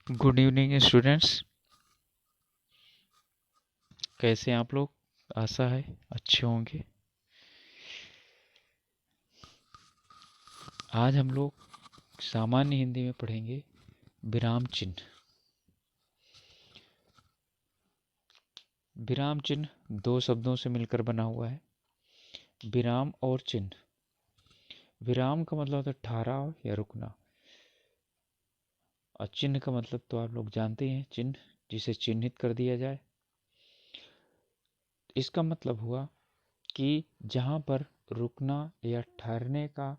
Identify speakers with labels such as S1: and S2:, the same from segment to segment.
S1: Good evening students. कैसे हैं आप लोग? आशा है अच्छे होंगे। आज हम लोग सामान्य हिंदी में पढ़ेंगे विराम चिन्ह। विराम चिन्ह दो शब्दों से मिलकर बना हुआ है, विराम और चिन्ह। विराम का मतलब होता है ठहराव या रुकना, और चिन्ह का मतलब तो आप लोग जानते हैं, चिन्ह जिसे चिन्हित कर दिया जाए। इसका मतलब हुआ कि जहाँ पर रुकना या ठहरने का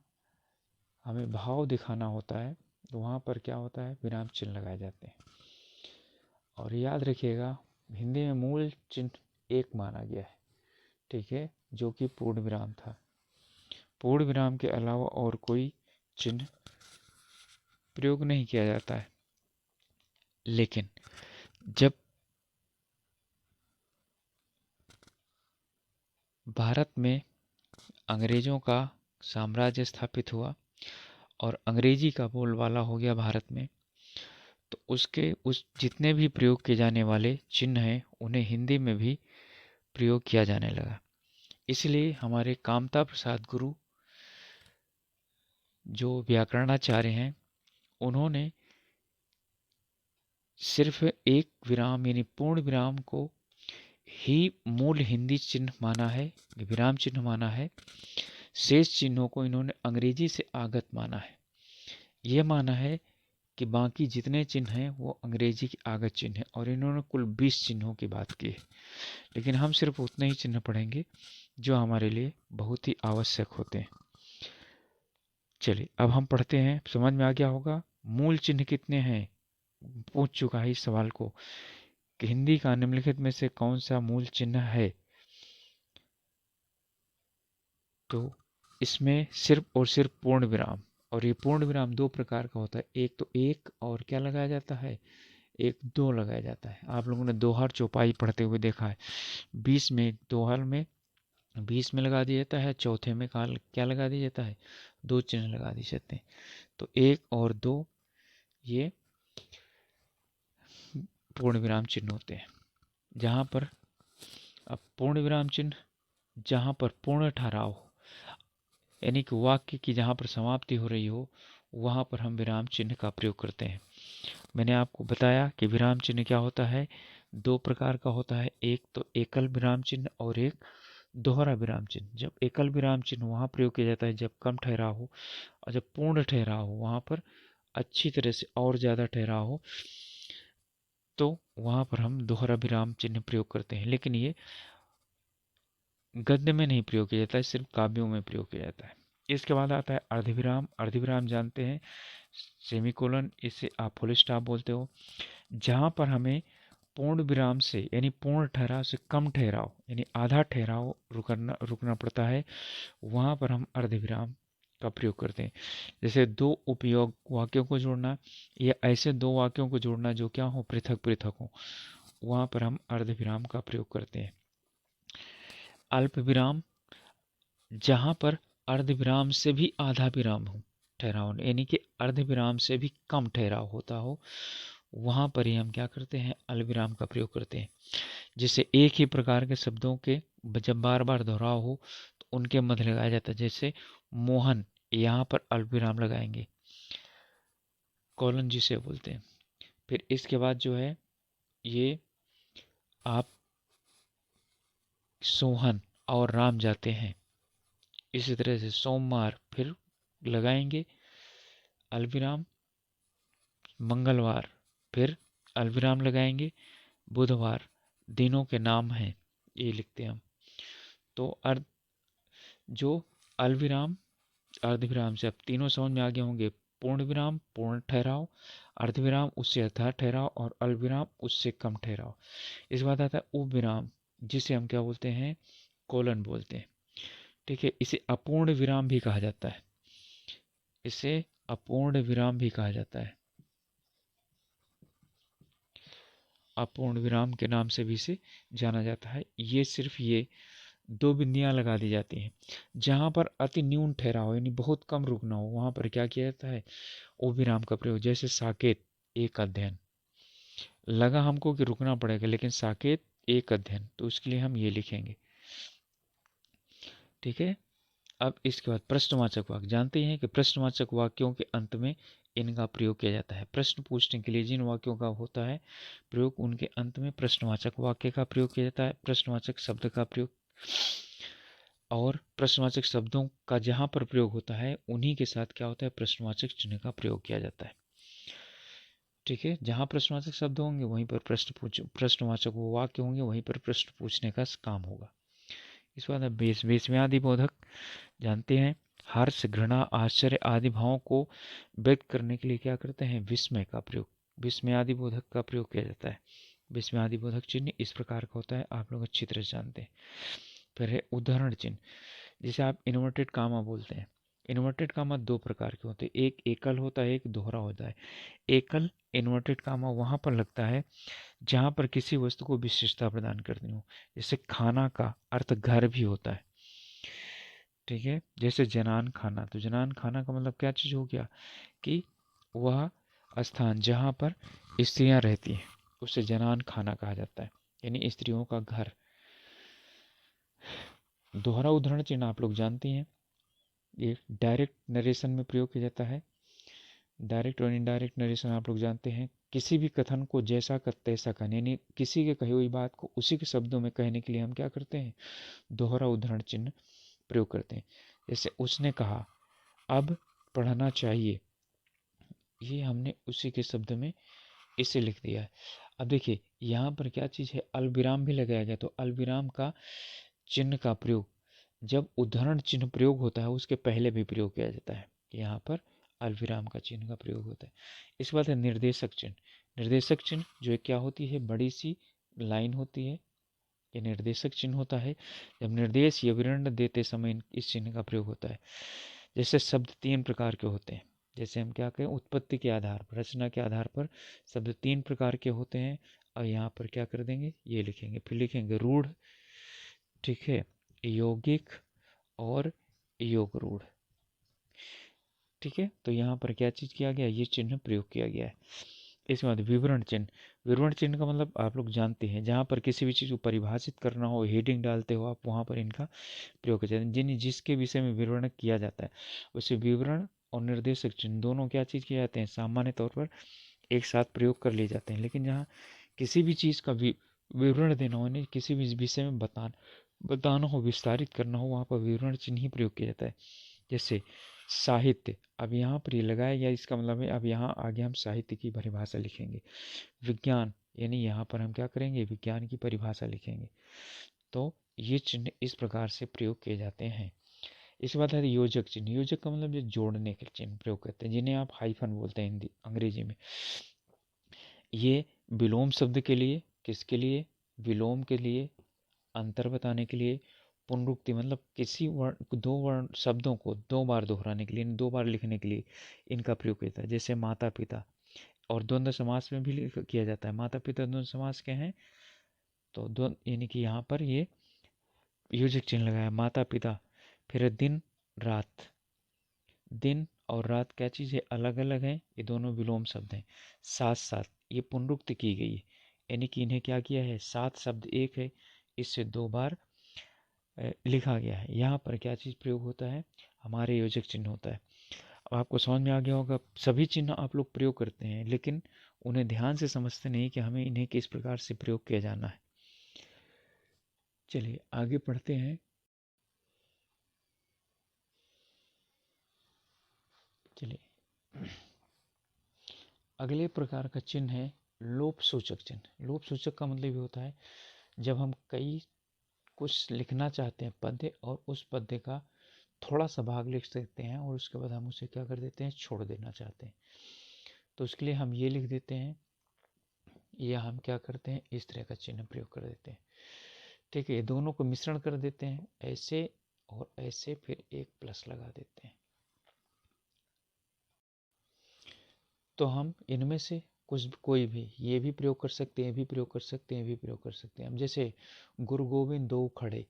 S1: हमें भाव दिखाना होता है, तो वहाँ पर क्या होता है, विराम चिन्ह लगाए जाते हैं। और याद रखिएगा, हिंदी में मूल चिन्ह एक माना गया है, ठीक है, जो कि पूर्ण विराम था। पूर्ण विराम के अलावा और कोई चिन्ह प्रयोग नहीं किया जाता है। लेकिन जब भारत में अंग्रेजों का साम्राज्य स्थापित हुआ और अंग्रेजी का बोलबाला हो गया भारत में, तो उस जितने भी प्रयोग किए जाने वाले चिन्ह हैं, उन्हें हिंदी में भी प्रयोग किया जाने लगा। इसलिए हमारे कामता प्रसाद गुरु, जो व्याकरणाचार्य हैं, उन्होंने सिर्फ एक विराम यानी पूर्ण विराम को ही मूल हिंदी चिन्ह माना है, विराम चिन्ह माना है। शेष चिन्हों को इन्होंने अंग्रेजी से आगत माना है। यह माना है कि बाकी जितने चिन्ह हैं वो अंग्रेजी के आगत चिन्ह हैं, और इन्होंने कुल 20 चिन्हों की बात की है। लेकिन हम सिर्फ उतने ही चिन्ह पढ़ेंगे जो हमारे लिए बहुत ही आवश्यक होते हैं। चलिए अब हम पढ़ते हैं। समझ में आ गया होगा मूल चिन्ह कितने हैं। पूछ चुका है इस सवाल को कि हिंदी का निम्नलिखित में से कौन सा मूल चिन्ह है। तो इसमें सिर्फ और सिर्फ पूर्ण विराम, और ये पूर्ण विराम दो प्रकार का होता है। एक तो एक और क्या लगाया जाता है, एक दो लगाया जाता है। आप लोगों ने दोहर चौपाई पढ़ते हुए देखा है, 20 में दोहर में 20 में लगा दिया जाता है, चौथे में काल क्या लगा दिया जाता है, दो चिन्ह लगा दिए जाते हैं। तो एक और दो ये पूर्ण विराम चिन्ह होते हैं। जहाँ पर अब पूर्ण विराम चिन्ह, जहाँ पर पूर्ण ठहराव हो, यानी कि वाक्य की जहाँ पर समाप्ति हो रही हो, वहाँ पर हम विराम चिन्ह का प्रयोग करते हैं। मैंने आपको बताया कि विराम चिन्ह क्या होता है, दो प्रकार का होता है। एक तो एकल विराम चिन्ह और एक दोहरा विराम चिन्ह। जब एकल विराम चिन्ह वहाँ प्रयोग किया जाता है जब कम ठहराव हो, और जब पूर्ण ठहराव हो, वहाँ पर अच्छी तरह से और ज़्यादा ठहराव हो, तो वहाँ पर हम दोहरा विराम चिन्ह प्रयोग करते हैं। लेकिन ये गद्य में नहीं प्रयोग किया जाता है, सिर्फ काव्यों में प्रयोग किया जाता है। इसके बाद आता है अर्धविराम। अर्धविराम जानते हैं, सेमीकोलन, इसे आप फुल स्टॉप बोलते हो। जहाँ पर हमें पूर्ण विराम से यानी पूर्ण ठहराव से कम ठहराव यानी आधा ठहराव रुकना पड़ता है, वहाँ पर हम अर्धविराम का प्रयोग करते हैं। जैसे दो उपयोग वाक्यों को जोड़ना, या ऐसे दो वाक्यों को जोड़ना जो क्या हो, पृथक पृथक हो, वहाँ पर हम अर्धविराम का प्रयोग करते हैं। अल्प विराम, जहाँ पर अर्धविराम से भी आधा विराम हो ठहराव, यानी कि अर्धविराम से भी कम ठहराव होता हो, वहाँ पर ही हम क्या करते हैं, अल्पविराम का प्रयोग करते हैं। जैसे एक ही प्रकार के शब्दों के जब बार बार दोहराव हो तो उनके मध्य लगाया जाता है। जैसे मोहन, यहाँ पर अल्पविराम लगाएंगे, कॉलन जिसे बोलते हैं। फिर इसके बाद जो है ये आप सोहन और राम जाते हैं, इसी तरह से सोमवार फिर लगाएंगे अल्पविराम, मंगलवार फिर अल्पविराम लगाएंगे, बुधवार दिनों के नाम हैं ये लिखते हैं हम। तो अर्ध जो अल्पविराम अर्धविराम से अब तीनों समझ में आ गए होंगे, पूर्ण विराम पूर्ण ठहराव, अर्धविराम उससे आधा ठहराव, और अल्पविराम उससे कम ठहराव। इस बात आता है उपविराम, जिसे हम क्या बोलते हैं, कोलन बोलते हैं, ठीक है। इसे अपूर्ण विराम भी कहा जाता है, इसे अपूर्ण विराम भी कहा जाता है, अपूर्ण विराम के नाम से भी इसे जाना जाता है। ये सिर्फ ये दो बिंदियां लगा दी जाती हैं। जहाँ पर अति न्यून ठहराव यानी बहुत कम रुकना हो, वहाँ पर क्या किया जाता है, ओ विराम का प्रयोग। जैसे साकेत एक अध्ययन, लगा हमको कि रुकना पड़ेगा, लेकिन साकेत एक अध्ययन, तो उसके लिए हम ये लिखेंगे। ठीक है। अब इसके बाद प्रश्नवाचक वाक्य। जानते हैं कि प्रश्नवाचक वाक्यों के अंत में इनका प्रयोग किया जाता है। प्रश्न पूछने के लिए जिन वाक्यों का होता है प्रयोग, उनके अंत में प्रश्नवाचक वाक्य का प्रयोग किया जाता है, प्रश्नवाचक शब्द का प्रयोग। और प्रश्नवाचक शब्दों का जहां पर प्रयोग होता है उन्हीं के साथ क्या होता है, प्रश्नवाचक चिन्ह का प्रयोग किया जाता है। ठीक है। जहां प्रश्नवाचक शब्द होंगे वहीं पर प्रश्नवाचक वाक्य होंगे, वहीं पर प्रश्न पूछने का काम होगा। इस बात में विस्मयादि बोधक। जानते हैं हर्ष, घृणा, आश्चर्य आदि भावों को व्यक्त करने के लिए क्या करते हैं, विस्मय का प्रयोग, विस्मयादि बोधक का प्रयोग किया जाता है। विस्मयादि बोधक चिन्ह इस प्रकार का होता है, आप लोग अच्छी तरह से जानते हैं। फिर है उदाहरण चिन्ह, जिसे आप इन्वर्टेड कामा बोलते हैं। इन्वर्टेड कामा दो प्रकार के होते हैं, एक एकल होता है, एक दोहरा होता है। एकल इन्वर्टेड कामा वहां पर लगता है जहां पर किसी वस्तु को विशेषता प्रदान करनी हो। जैसे खाना का अर्थ घर भी होता है। ठीक है। जैसे जनान खाना, तो जनान खाना का मतलब क्या चीज हो गया कि वह स्थान जहां पर स्त्रियां रहती हैं उसे जनान खाना कहा जाता है, यानी स्त्रियों का घर। दोहरा उदाहरण चिन्ह आप लोग जानते हैं, ये डायरेक्ट नरेशन में प्रयोग किया जाता है। डायरेक्ट और इनडायरेक्ट नरेशन आप लोग जानते हैं, किसी भी कथन को जैसा का तैसा कहने, यानी किसी के कही हुई बात को उसी के शब्दों में कहने के लिए हम क्या करते हैं, दोहरा उदाहरण चिन्ह प्रयोग करते हैं। जैसे उसने कहा अब पढ़ना चाहिए, ये हमने उसी के शब्द में इसे लिख दिया है। अब देखिए यहाँ पर क्या चीज़ है, अल्पविराम भी लगाया गया, तो अल्पविराम का चिन्ह का प्रयोग जब उदाहरण चिन्ह प्रयोग होता है उसके पहले भी प्रयोग किया जाता है। यहाँ पर अल्पविराम का चिन्ह का प्रयोग होता है। इसके बाद है निर्देशक चिन्ह। निर्देशक चिन्ह जो क्या होती है, बड़ी सी लाइन होती है, ये निर्देशक चिन्ह होता है। जब निर्देश या विवरण देते समय इस चिन्ह का प्रयोग होता है। जैसे शब्द तीन प्रकार के होते हैं, जैसे हम क्या कहें, उत्पत्ति के आधार पर, रचना के आधार पर शब्द तीन प्रकार के होते हैं। और यहाँ पर क्या कर देंगे, ये लिखेंगे, फिर लिखेंगे रूढ़, ठीक है, यौगिक और योग रूढ़। ठीक है। तो यहाँ पर क्या चीज किया गया, ये चिन्ह प्रयोग किया गया है। इसके बाद विवरण चिन्ह। विवरण चिन्ह का मतलब आप लोग जानते हैं, जहाँ पर किसी भी चीज को परिभाषित करना हो, हेडिंग डालते हो आप, वहाँ पर इनका प्रयोग किया जाता है। जिसके विषय में विवरण किया जाता है उसे विवरण और निर्देशक चिन्ह दोनों क्या चीज किए जाते हैं, सामान्य तौर पर एक साथ प्रयोग कर लिए जाते हैं। लेकिन जहाँ किसी भी चीज का विवरण देना हो, यानी किसी भी विषय में बताना हो, विस्तारित करना हो, वहाँ पर विवरण चिन्ह ही प्रयोग किया जाता है। जैसे साहित्य, अब यहाँ पर ये लगाया गया, इसका मतलब है अब यहाँ आगे हम साहित्य की परिभाषा लिखेंगे। विज्ञान, यानी यहाँ पर हम क्या करेंगे, विज्ञान की परिभाषा लिखेंगे। तो ये चिन्ह इस प्रकार से प्रयोग किए जाते हैं। इसके बाद है योजक चिन्ह। योजक का मतलब जो जोड़ने के चिन्ह प्रयोग करते हैं, जिन्हें आप हाइफन बोलते हैं हिंदी अंग्रेजी में। ये विलोम शब्द के लिए, किसके लिए, विलोम के लिए, अंतर बताने के लिए, पुनरुक्ति मतलब किसी वर्ण, दो वर्ण शब्दों को दो बार दोहराने के लिए, दो बार लिखने के लिए इनका प्रयोग किया जाता है। जैसे माता पिता, और द्वंद्व समास में भी किया जाता है। माता पिता द्वंद्व समास के हैं, तो द्वंद्व यानी कि यहाँ पर ये योजक चिन्ह लगाया, माता पिता। फिर दिन रात, दिन और रात क्या चीज़ है, अलग अलग है, ये दोनों विलोम शब्द हैं। साथ साथ, ये पुनरुक्त की गई है, यानी कि इन्हें क्या किया है, सात शब्द एक है, इससे दो बार लिखा गया है। यहाँ पर क्या चीज़ प्रयोग होता है, हमारे योजक चिन्ह होता है। अब आपको समझ में आ गया होगा, सभी चिन्ह आप लोग प्रयोग करते हैं लेकिन उन्हें ध्यान से समझते नहीं कि हमें इन्हें किस प्रकार से प्रयोग किया जाना है। चलिए आगे पढ़ते हैं। चलिए अगले प्रकार का चिन्ह है लोप सूचक चिन्ह। लोप सूचक का मतलब ये होता है जब हम कई कुछ लिखना चाहते हैं पद्य, और उस पद्य का थोड़ा सा भाग लिख सकते हैं और उसके बाद हम उसे क्या कर देते हैं, छोड़ देना चाहते हैं, तो उसके लिए हम ये लिख देते हैं, या हम क्या करते हैं, इस तरह का चिन्ह प्रयोग कर देते हैं। ठीक है। दोनों को मिश्रण कर देते हैं, ऐसे और ऐसे, फिर एक प्लस लगा देते हैं। तो हम इनमें से कुछ कोई भी, ये भी प्रयोग कर सकते हैं, ये भी प्रयोग कर सकते हैं, ये भी प्रयोग कर सकते हैं। हम जैसे गुरु गोविंद दो खड़े,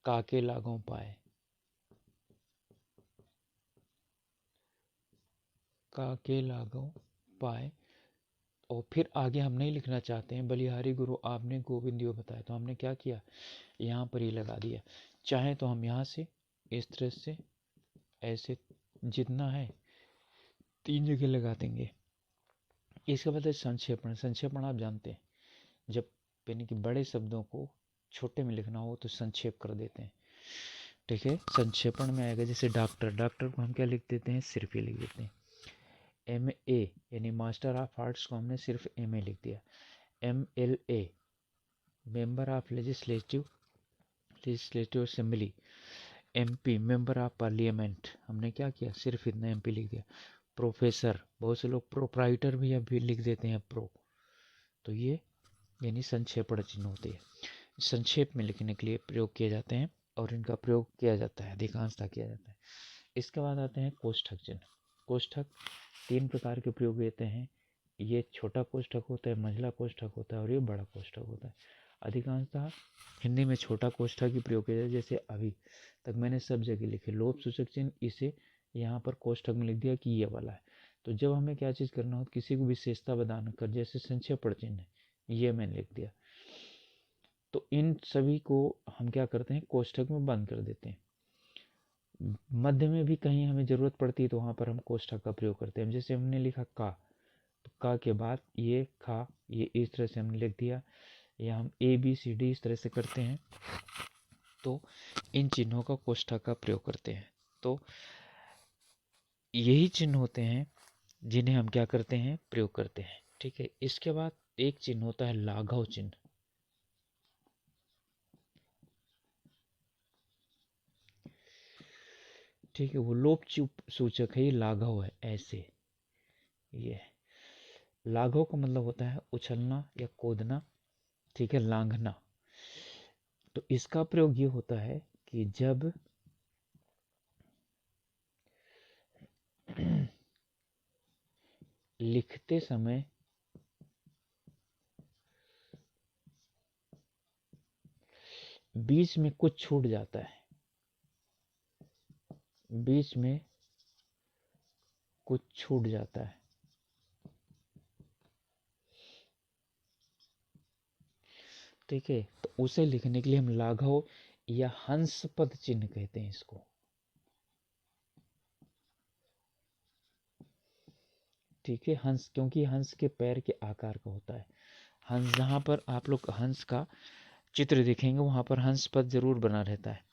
S1: काके लागों पाए, काके लागों पाए, और फिर आगे हम नहीं लिखना चाहते हैं बलिहारी गुरु आपने गोविंद यो बताया, तो हमने क्या किया, यहाँ पर ही लगा दिया। चाहे तो हम यहाँ से इस तरह से ऐसे जितना है 3 जगह लगा देंगे। इसके बाद है संक्षेपण। संक्षेपण आप जानते हैं, जब यानी कि बड़े शब्दों को छोटे में लिखना हो तो संक्षेप कर देते हैं। ठीक है, संक्षेपण में आएगा जैसे डॉक्टर, डॉक्टर को हम क्या लिख देते हैं, सिर्फ ये लिख देते हैं। MA यानी मास्टर ऑफ आर्ट्स को हमने सिर्फ MA लिख दिया। MLA member of legislative assembly. MP member of parliament, हमने क्या किया, सिर्फ इतना MP लिख दिया। प्रोफेसर, बहुत से लोग प्रोप्राइटर भी अभी लिख देते हैं प्रो, तो ये यानी संक्षेपण चिन्ह होते हैं, संक्षेप में लिखने के लिए प्रयोग किए जाते हैं और इनका प्रयोग किया जाता है, अधिकांशतः किया जाता है। इसके बाद आते हैं कोष्ठक चिन्ह। कोष्ठक 3 प्रकार के प्रयोग देते हैं। ये छोटा कोष्ठक होता है, मंझला कोष्ठक होता है और ये बड़ा कोष्ठक होता है। अधिकांशतः हिंदी में छोटा कोष्ठक ही प्रयोग किया जाता है। जैसे अभी तक मैंने सब जगह लिखे लोप सूचक चिन्ह, इसे यहाँ पर कोष्ठक में लिख दिया कि ये वाला है। तो जब हमें क्या चीज़ करना हो, किसी को विशेषता बयान कर, जैसे संक्षेपण चिन्ह ये मैंने लिख दिया, तो इन सभी को हम क्या करते हैं, कोष्ठक में बंद कर देते हैं। मध्य में भी कहीं हमें ज़रूरत पड़ती है तो वहाँ पर हम कोष्ठक का प्रयोग करते हैं। जैसे हमने लिखा का, तो का के बाद ये खा, ये इस तरह से हमने लिख दिया, या हम ABCD इस तरह से करते हैं, तो इन चिन्हों का कोष्ठक का प्रयोग करते हैं। तो यही चिन्ह होते हैं जिन्हें हम क्या करते हैं, प्रयोग करते हैं। ठीक है, इसके बाद एक चिन्ह होता है लाघव चिन्ह। ठीक है, वो लोप सूचक है, ये लाघव है, ऐसे ये लाघव का मतलब होता है उछलना या कूदना। ठीक है, लांघना। तो इसका प्रयोग ये होता है कि जब लिखते समय बीच में कुछ छूट जाता है, बीच में कुछ छूट जाता है, ठीक है, तो उसे लिखने के लिए हम लाघव या हंस पद चिन्ह कहते हैं इसको। ठीक है, हंस, क्योंकि हंस के पैर के आकार का होता है। हंस, जहाँ पर आप लोग हंस का चित्र देखेंगे वहाँ पर हंस पद जरूर बना रहता है,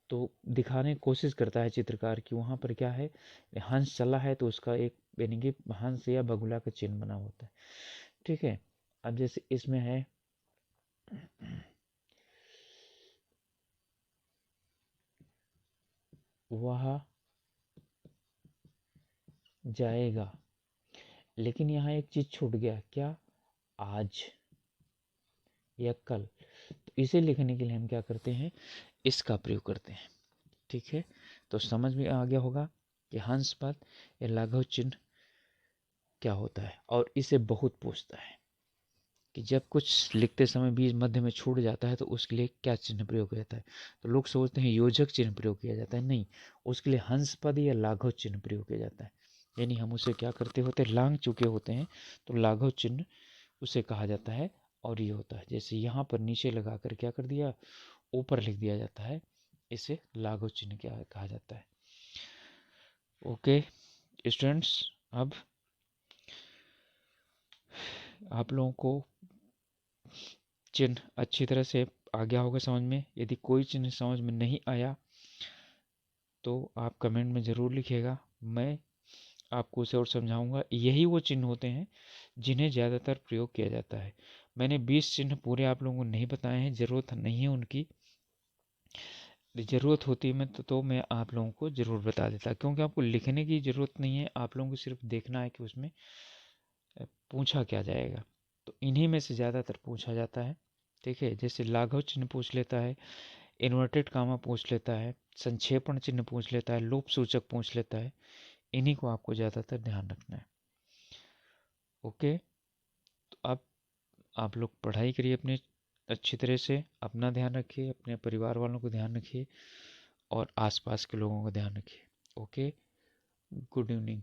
S1: तो दिखाने की कोशिश करता है चित्रकार कि वहाँ पर क्या है, हंस चला है तो उसका एक यानी कि हंस या बगुला का चिन्ह बना होता है। ठीक है, अब जैसे इसमें है वह जाएगा, लेकिन यहाँ एक चीज छूट गया, क्या, आज या कल, तो इसे लिखने के लिए हम क्या करते हैं, इसका प्रयोग करते हैं। ठीक है, तो समझ में आ गया होगा कि हंस पद या लाघव चिन्ह क्या होता है। और इसे बहुत पूछता है कि जब कुछ लिखते समय बीच मध्य में छूट जाता है तो उसके लिए क्या चिन्ह प्रयोग रहता है। तो लोग सोचते हैं योजक चिन्ह प्रयोग किया जाता है, नहीं, उसके लिए हंस पद या लाघव चिन्ह प्रयोग किया जाता है। यानी हम उसे क्या करते होते हैं, लांग चुके होते हैं, तो लाघव चिन्ह उसे कहा जाता है। और ये होता है जैसे यहाँ पर नीचे लगा कर क्या कर दिया, ऊपर लिख दिया जाता है, इसे लाघव चिन्ह क्या कहा जाता है। ओके स्टूडेंट्स, अब आप लोगों को चिन्ह अच्छी तरह से आ गया होगा समझ में। यदि कोई चिन्ह समझ में नहीं आया तो आप कमेंट में ज़रूर लिखिएगा, मैं आपको उसे और समझाऊंगा। यही वो चिन्ह होते हैं जिन्हें ज़्यादातर प्रयोग किया जाता है। मैंने 20 चिन्ह पूरे आप लोगों को नहीं बताए हैं, ज़रूरत नहीं है उनकी, ज़रूरत होती मैं तो मैं आप लोगों को ज़रूर बता देता, क्योंकि आपको लिखने की ज़रूरत नहीं है, आप लोगों को सिर्फ देखना है कि उसमें पूछा क्या जाएगा। तो इन्हीं में से ज़्यादातर पूछा जाता है। ठीक है, जैसे लाघव चिन्ह पूछ लेता है, इन्वर्टेड कामा पूछ लेता है, संक्षेपण चिन्ह पूछ लेता है, लोप सूचक पूछ लेता है। इन्हीं को आपको ज़्यादातर ध्यान रखना है। ओके, तो अब आप लोग पढ़ाई करिए अपने अच्छी तरह से, अपना ध्यान रखिए, अपने परिवार वालों को ध्यान रखिए और आसपास के लोगों का ध्यान रखिए। Okay, good evening.